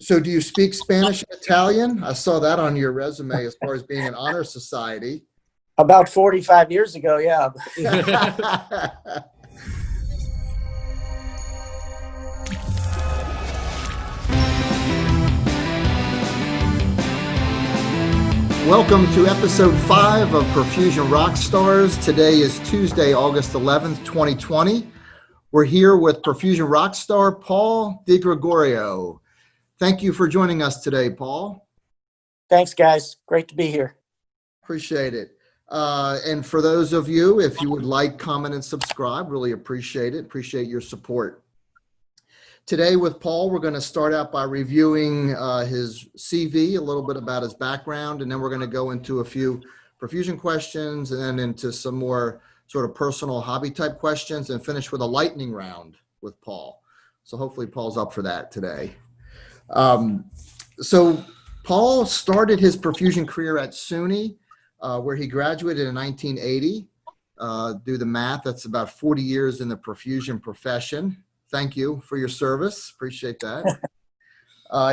So do you speak Spanish and Italian? I saw that on your resume as far as being an honor society. About 45 years ago, yeah. Welcome to episode 5 of Perfusion Rockstars. Today is Tuesday, August 11th, 2020. We're here with Perfusion Rockstar, Paul DiGregorio. Thank you for joining us today, Paul. Thanks, guys. Great to be here. Appreciate it. And for those of you, if you would like, comment, and subscribe, really appreciate it. Appreciate your support. Today with Paul, we're going to start out by reviewing his CV, a little bit about his background, and then we're going to go into a few perfusion questions and then into some more sort of personal hobby type questions and finish with a lightning round with Paul. So hopefully Paul's up for that today. So Paul started his perfusion career at SUNY, where he graduated in 1980. Do the math, that's about 40 years in the perfusion profession. Thank you for your service. Appreciate that.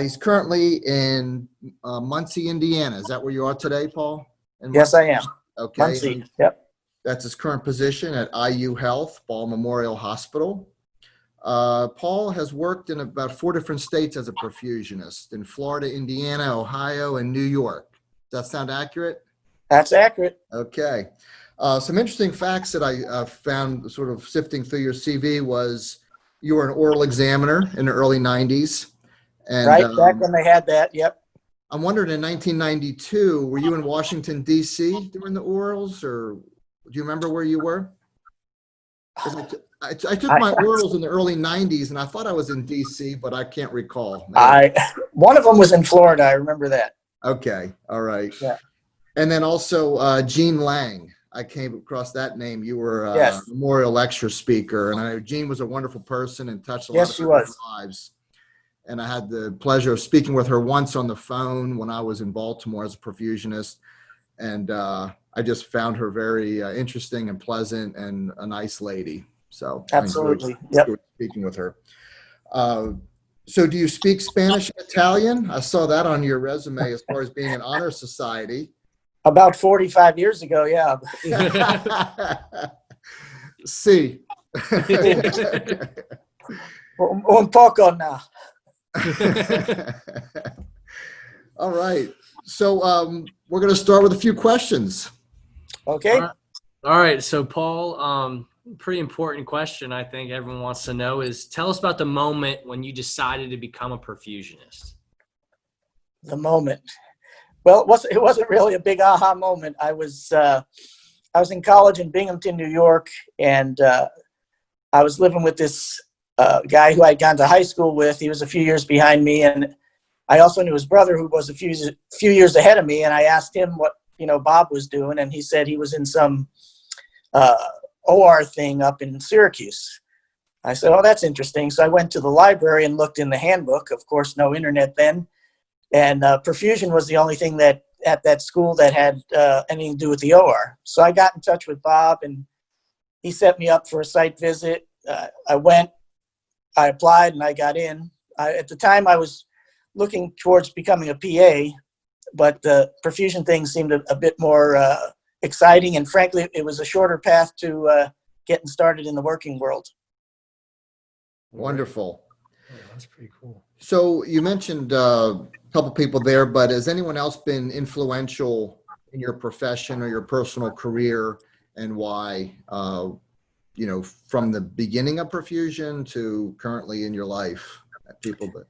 He's currently in Muncie, Indiana. Is that where you are today, Paul? Yes, I am. Okay. Muncie, yep. That's his current position at IU Health, Ball Memorial Hospital. Paul has worked in about 4 different states as a perfusionist, in Florida, Indiana, Ohio, and New York. Does that sound accurate? That's accurate. Okay. Some interesting facts that I found sort of sifting through your CV was you were an oral examiner in the early 90s. And, right, back when they had that, yep. I'm wondering, in 1992, were you in Washington, D.C. during the orals, or do you remember where you were? I took my orals in the early 90s, and I thought I was in D.C., but I can't recall. One of them was in Florida. I remember that. Okay. All right. Yeah. And then also Jean Lang. I came across that name. You were a yes. memorial lecture speaker, and Jean was a wonderful person and touched a lot of people's lives. And I had the pleasure of speaking with her once on the phone when I was in Baltimore as a perfusionist. And I just found her very interesting and pleasant and a nice lady. So absolutely, I enjoyed speaking with her. So do you speak Spanish and Italian? I saw that on your resume as far as being an honor society. About 45 years ago, yeah. Sí. Un poco now. All right. So we're going to start with a few questions. Okay. All right. So Paul, pretty important question I think everyone wants to know is, tell us about the moment when you decided to become a perfusionist. The moment. Well, it wasn't really a big aha moment. I was in college in Binghamton, New York, and I was living with this guy who I'd gone to high school with. He was a few years behind me, and I also knew his brother, who was a few years ahead of me. And I asked him what Bob was doing, and he said he was in some OR thing up in Syracuse. I said, "Oh, that's interesting." So I went to the library and looked in the handbook. Of course, no internet then. And perfusion was the only thing that at that school that had anything to do with the OR. So I got in touch with Bob, and he set me up for a site visit. I went, I applied, and I got in. At the time, I was looking towards becoming a PA, but the perfusion thing seemed a bit more exciting. And frankly, it was a shorter path to getting started in the working world. Wonderful. Oh, that's pretty cool. So you mentioned couple people there, but has anyone else been influential in your profession or your personal career, and why, from the beginning of perfusion to currently in your life? People that.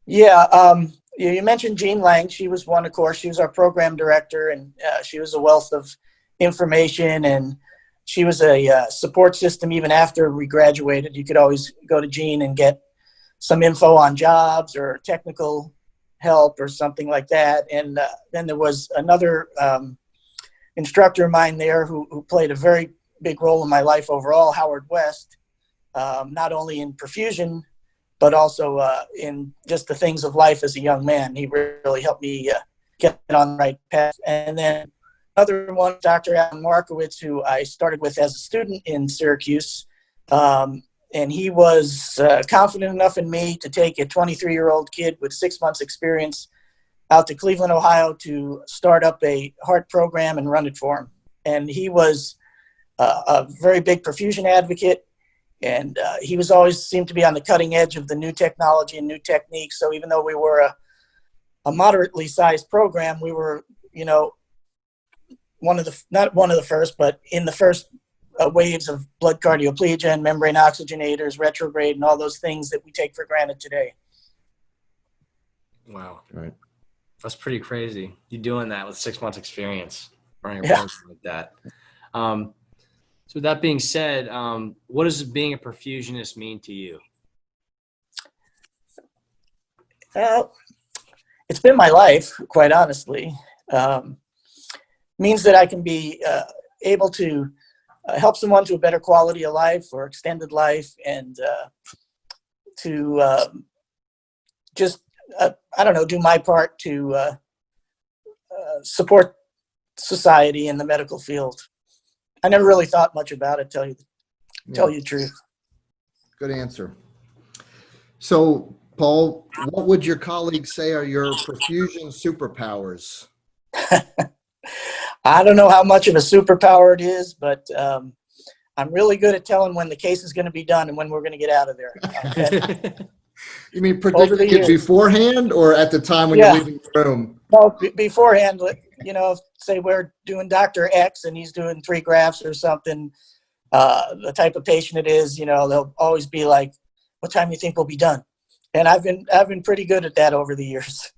Yeah, you mentioned Jean Lang. She was one, of course. She was our program director, and she was a wealth of information, and she was a support system even after we graduated. You could always go to Jean and get some info on jobs or technical help or something like that. And then there was another instructor of mine there who played a very big role in my life overall, Howard West, not only in perfusion, but also in just the things of life as a young man. He really helped me get on the right path. And then another one, Dr. Alan Markowitz, who I started with as a student in Syracuse. and he was confident enough in me to take a 23-year-old kid with 6 months experience out to Cleveland, Ohio to start up a heart program and run it for him. And he was a very big perfusion advocate, and he was always seemed to be on the cutting edge of the new technology and new techniques. So even though we were a moderately sized program, we were, not one of the first, but in the first waves of blood cardioplegia and membrane oxygenators, retrograde, and all those things that we take for granted today. Wow. Right. That's pretty crazy. You doing that with 6 months experience running a Yeah. program like that. So with that being said, what does being a perfusionist mean to you? It's been my life, quite honestly. Means that I can be able to help someone to a better quality of life or extended life, and to just, do my part to support society in the medical field. I never really thought much about it, tell you the truth. Good answer. So, Paul, what would your colleagues say are your perfusion superpowers? I don't know how much of a superpower it is, but I'm really good at telling when the case is going to be done and when we're going to get out of there. You mean predicting it beforehand or at the time when you're leaving the room? No, beforehand, say we're doing Dr. X and he's doing 3 grafts or something, the type of patient it is, they'll always be like, what time do you think we'll be done? And I've been pretty good at that over the years.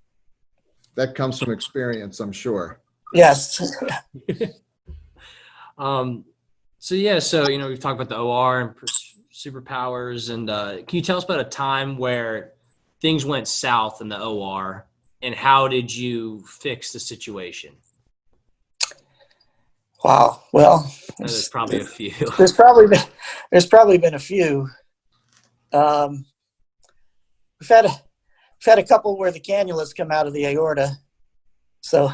That comes from experience, I'm sure. Yes. So we've talked about the OR and superpowers, and can you tell us about a time where things went south in the OR, and how did you fix the situation? Wow. Well, There's probably a few. There's probably been a few. We've had a couple where the cannulas come out of the aorta, so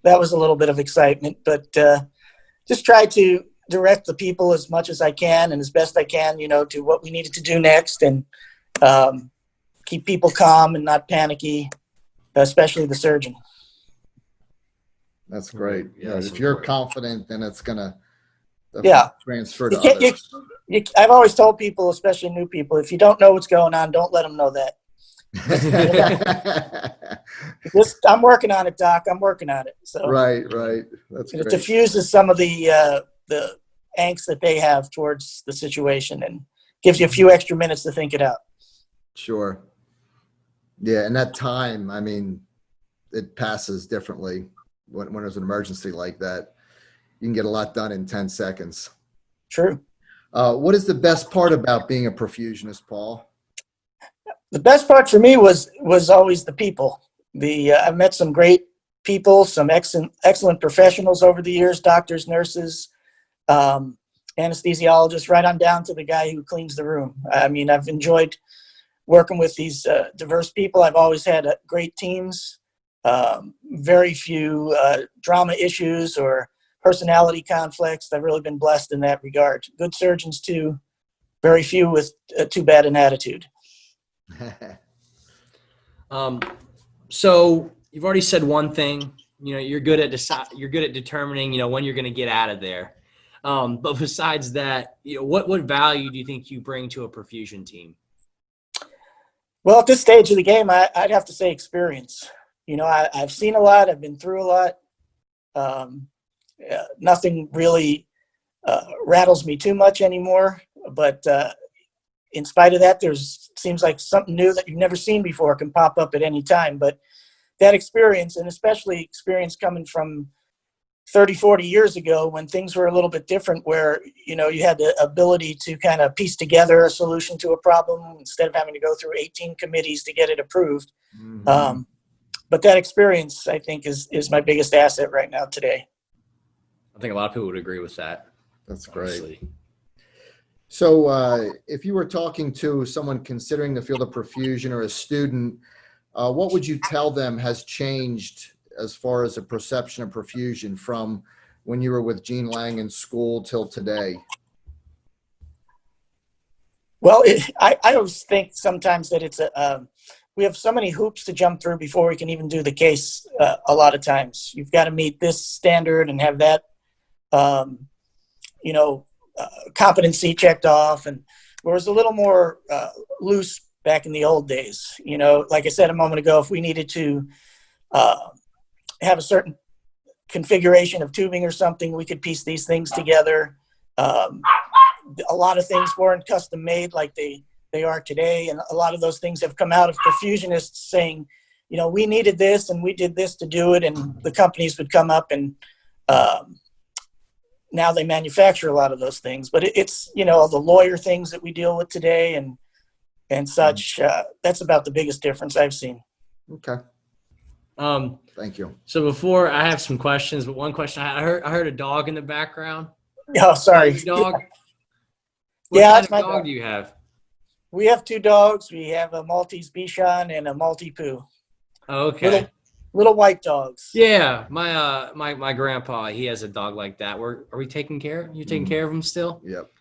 that was a little bit of excitement. But just try to direct the people as much as I can and as best I can, to what we needed to do next, and keep people calm and not panicky, especially the surgeon. That's great. Yeah, if you're confident, then it's gonna transfer to others. I've always told people, especially new people, if you don't know what's going on, don't let them know that. I'm working on it, Doc. I'm working on it. So right. That's great. It diffuses some of the angst that they have towards the situation and gives you a few extra minutes to think it out. Sure. Yeah, and that time, it passes differently when there's an emergency like that. You can get a lot done in 10 seconds. True. What is the best part about being a perfusionist, Paul? The best part for me was always the people. I've met some great people, some excellent professionals over the years, doctors, nurses, anesthesiologists, right on down to the guy who cleans the room. I've enjoyed working with these diverse people. I've always had great teams, very few drama issues or personality conflicts. I've really been blessed in that regard. Good surgeons too, very few with too bad an attitude. So you've already said one thing, you're good at determining, when you're going to get out of there. But besides that, what value do you think you bring to a perfusion team? Well, at this stage of the game, I'd have to say experience. I've seen a lot. I've been through a lot. Nothing really rattles me too much anymore. But in spite of that, seems like something new that you've never seen before can pop up at any time. But that experience, and especially experience coming from 30, 40 years ago when things were a little bit different, where, you had the ability to kind of piece together a solution to a problem instead of having to go through 18 committees to get it approved. Mm-hmm. But that experience, I think, is my biggest asset right now today. I think a lot of people would agree with that. That's honestly great. So if you were talking to someone considering the field of perfusion or a student, what would you tell them has changed as far as a perception of perfusion from when you were with Gene Lang in school till today? Well, I always think sometimes that it's we have so many hoops to jump through before we can even do the case. A lot of times, you've got to meet this standard and have that, competency checked off, and whereas a little more loose back in the old days. Like I said a moment ago, if we needed to have a certain configuration of tubing or something, we could piece these things together. A lot of things weren't custom made like they are today, and a lot of those things have come out of perfusionists saying, we needed this and we did this to do it, and the companies would come up and now they manufacture a lot of those things. But it's the lawyer things that we deal with today and such. That's about the biggest difference I've seen. Okay. Thank you. So before I have some questions, but one question I heard a dog in the background. Oh, sorry. Dog. What Yeah, kind that's of my dog dog. do you have? We have 2 dogs. We have a Maltese Bichon and a Maltipoo. Oh, okay. Little white dogs. Yeah, my grandpa, he has a dog like that. Are we taking care? You taking care of them still? Yep.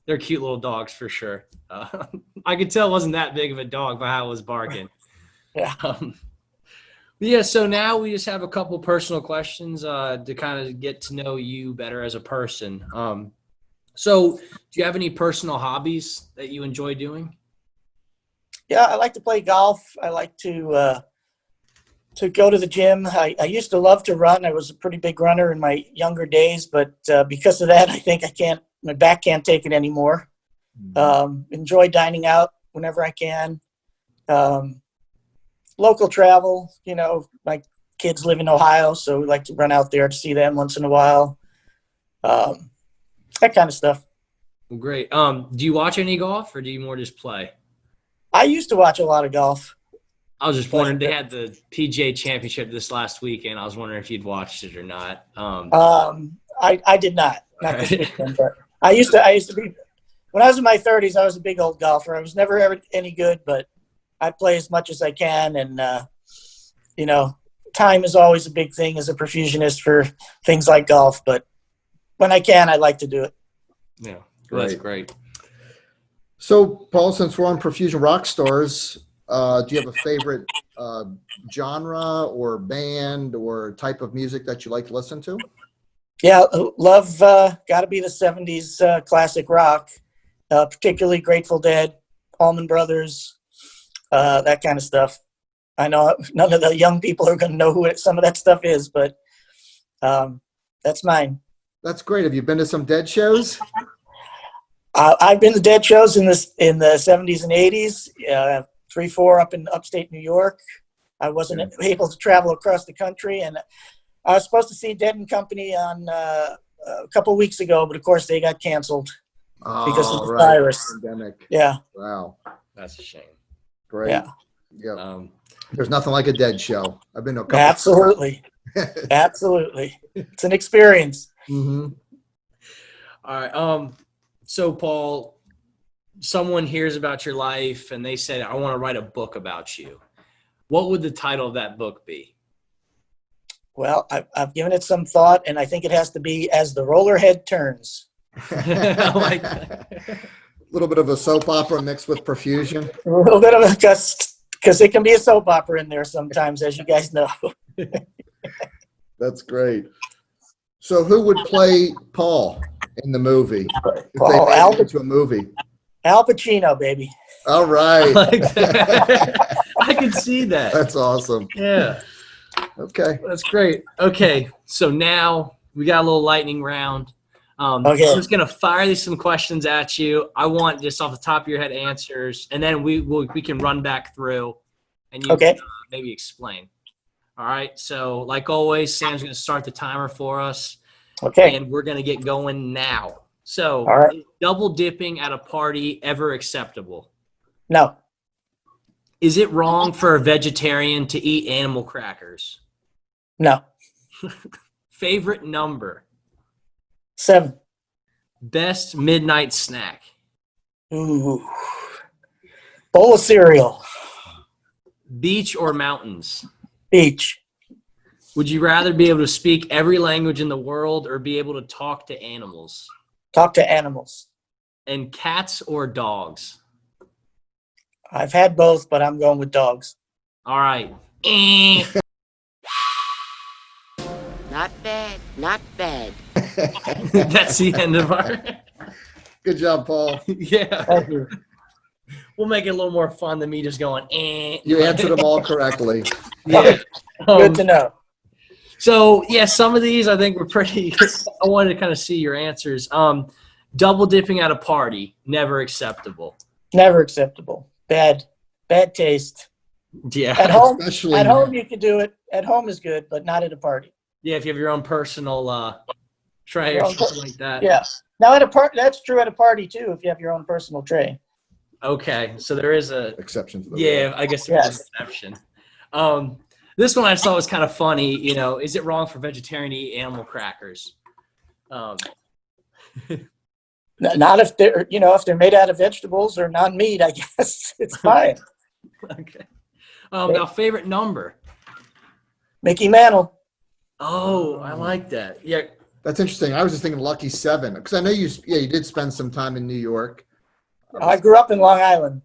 They're cute little dogs for sure. I could tell it wasn't that big of a dog by how it was barking. Yeah. So now we just have a couple personal questions to kind of get to know you better as a person. So do you have any personal hobbies that you enjoy doing? Yeah, I like to play golf. I like to go to the gym. I used to love to run. I was a pretty big runner in my younger days, but because of that, I think my back can't take it anymore. Enjoy dining out whenever I can. Local travel, my kids live in Ohio, so we like to run out there to see them once in a while. That kind of stuff. Well, great. Do you watch any golf or do you more just play? I used to watch a lot of golf. I was just wondering, they had the PGA Championship this last weekend. I was wondering if you'd watched it or not. I did not this Right. weekend, but I used to be, when I was in my 30s, I was a big old golfer. I was never ever any good, but I play as much as I can. And, time is always a big thing as a perfusionist for things like golf, but when I can, I like to do it. Yeah, that's great. So, Paul, since we're on Perfusion Rockstars, do you have a favorite genre or band or type of music that you like to listen to? Yeah, love got to be the 70s classic rock, particularly Grateful Dead, Allman Brothers, that kind of stuff. I know none of the young people are going to know who some of that stuff is, but that's mine. That's great. Have you been to some Dead shows? I've been to Dead shows in the 70s and 80s, 3-4 up in upstate New York. I wasn't able to travel across the country, and I was supposed to see Dead and Company on a couple of weeks ago, but of course they got canceled because of the virus. Pandemic. Yeah. Wow. That's a shame. Great. Yeah. Yeah. There's nothing like a Dead show. I've been to a couple. Absolutely. Absolutely. It's an experience. Mm-hmm. All right. So Paul, someone hears about your life and they said, I want to write a book about you. What would the title of that book be? Well, I've given it some thought, and I think it has to be As the Roller Head Turns. I like that. A little bit of a soap opera mixed with perfusion. A little bit of a because it can be a soap opera in there sometimes, as you guys know. That's great. So who would play Paul in the movie? If Paul, they made it into a movie. Al Pacino, baby. All right. I like that. I can see that. That's awesome. Yeah. Okay. That's great. Okay. So now we got a little lightning round. Okay. I'm just going to fire some questions at you. I want just off the top of your head answers, and then we can run back through and you can, maybe explain. All right. So like always, Sam's going to start the timer for us. Okay. And we're going to get going now. So all right. Is double dipping at a party ever acceptable? No. Is it wrong for a vegetarian to eat animal crackers? No. Favorite number? 7. Best midnight snack? Ooh. Bowl of cereal. Beach or mountains? Beach. Would you rather be able to speak every language in the world or be able to talk to animals? Talk to animals. And cats or dogs? I've had both, but I'm going with dogs. All right. Not bad, not bad. That's the end of our. Good job, Paul. Yeah. Thank you. We'll make it a little more fun than me just going. You answered them all correctly. Yeah. Good to know. So yeah, some of these I think were pretty. I wanted to kind of see your answers. Double dipping at a party, never acceptable. Never acceptable. Bad taste. Yeah. At home, Especially at home you can do it. At home is good, but not at a party. Yeah, if you have your own personal tray Your or own something like that. Yeah. Now at a party, that's true at a party too. If you have your own personal tray. Okay, so there is a exception to the yeah. rule. I guess there's an Yes. exception. This one I saw was kind of funny. You know, is it wrong for vegetarian to eat animal crackers? Not if they're, if they're made out of vegetables or non-meat, I guess it's fine. Okay. Now favorite number. Mickey Mantle. Oh, I like that. Yeah. That's interesting. I was just thinking lucky 7 because I know you did spend some time in New York. I grew up in Long Island.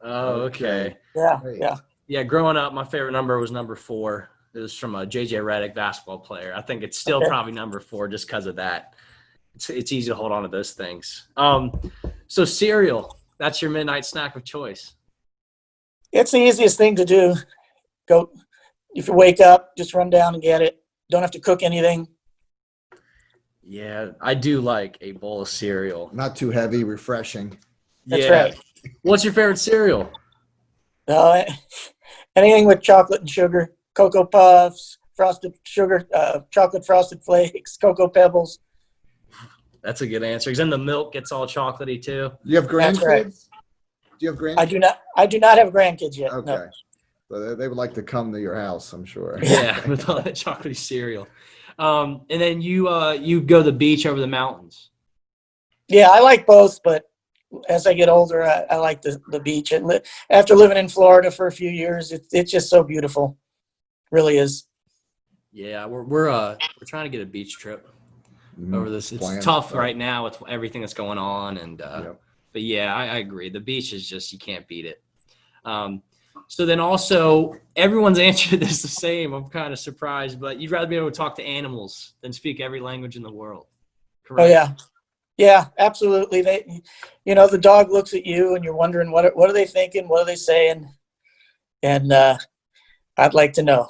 Oh, okay. Yeah, Great. yeah. Yeah, growing up, my favorite number was number 4. It was from a J.J. Redick basketball player. I think it's still Okay. probably number 4 just because of that. It's easy to hold on to those things. So cereal, that's your midnight snack of choice. It's the easiest thing to do. Go, if you wake up, just run down and get it. Don't have to cook anything. Yeah, I do like a bowl of cereal. Not too heavy, refreshing. That's Yeah. right. What's your favorite cereal? Anything with chocolate and sugar, Cocoa Puffs, frosted sugar, chocolate frosted flakes, Cocoa Pebbles. That's a good answer. Because then the milk gets all chocolatey too. You have grandkids? That's right. Do you have grandkids? I do not have grandkids yet. Okay. No. So they would like to come to your house, I'm sure. Yeah, with all that chocolatey cereal. And then you go to the beach over the mountains. Yeah, I like both, but as I get older, I like the beach. And after living in Florida for a few years, it's just so beautiful. Really is. Yeah, we're trying to get a beach trip over this. It's Plans. tough right now with everything that's going on, and Yep. but yeah, I agree. The beach is just you can't beat it. So then also everyone's answered this the same. I'm kind of surprised, but you'd rather be able to talk to animals than speak every language in the world. Correct? Oh yeah. Yeah, absolutely. The dog looks at you and you're wondering what are they thinking? What are they saying? And I'd like to know.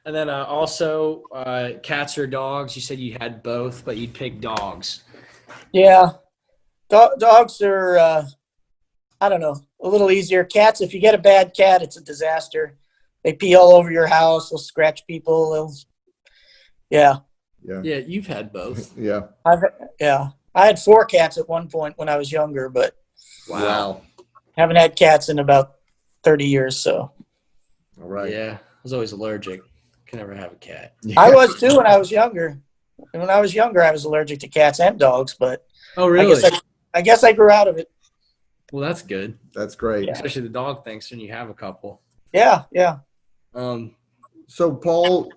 And then also cats or dogs. You said you had both, but you'd pick dogs. Yeah. Dogs are, I don't know, a little easier. Cats, if you get a bad cat, it's a disaster. They pee all over your house. They'll scratch people. Yeah. Yeah. Yeah, you've had both. Yeah. I had 4 cats at one point when I was younger, but Wow. haven't had cats in about 30 years. So All right. Yeah, I was always allergic. Can never have a cat. I was too when I was younger. And when I was younger, I was allergic to cats and dogs, but Oh, really? I guess I grew out of it. Well, that's good. That's great. Yeah. Especially the dog things when you have a couple. Yeah. So, Paul,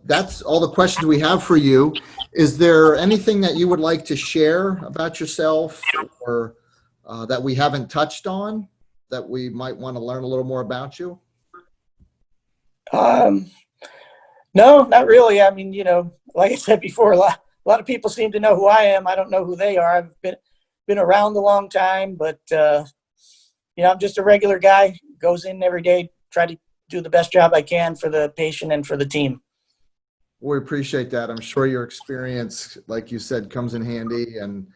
that's all the questions we have for you. Is there anything that you would like to share about yourself or that we haven't touched on that we might want to learn a little more about you? No, not really. I mean, like I said before, a lot of people seem to know who I am. I don't know who they are. I've been around a long time, but I'm just a regular guy. Goes in every day, try to do the best job I can for the patient and for the team. We appreciate that. I'm sure your experience, like you said, comes in handy and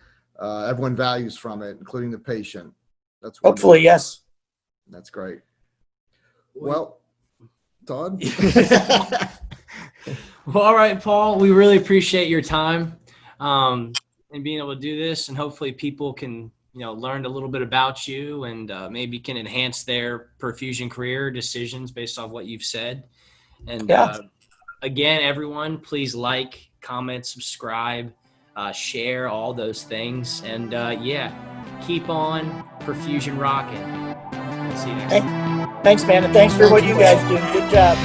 everyone values from it, including the patient. That's wonderful. Hopefully, yes. That's great. Well, Todd? Well, all right, Paul, we really appreciate your time and being able to do this, and hopefully people can, learn a little bit about you and maybe can enhance their perfusion career decisions based off what you've said. And again, everyone, please like, comment, subscribe, share, all those things. And keep on perfusion rocking. See you next time. Thanks, man. And thanks for what you guys do. Good job.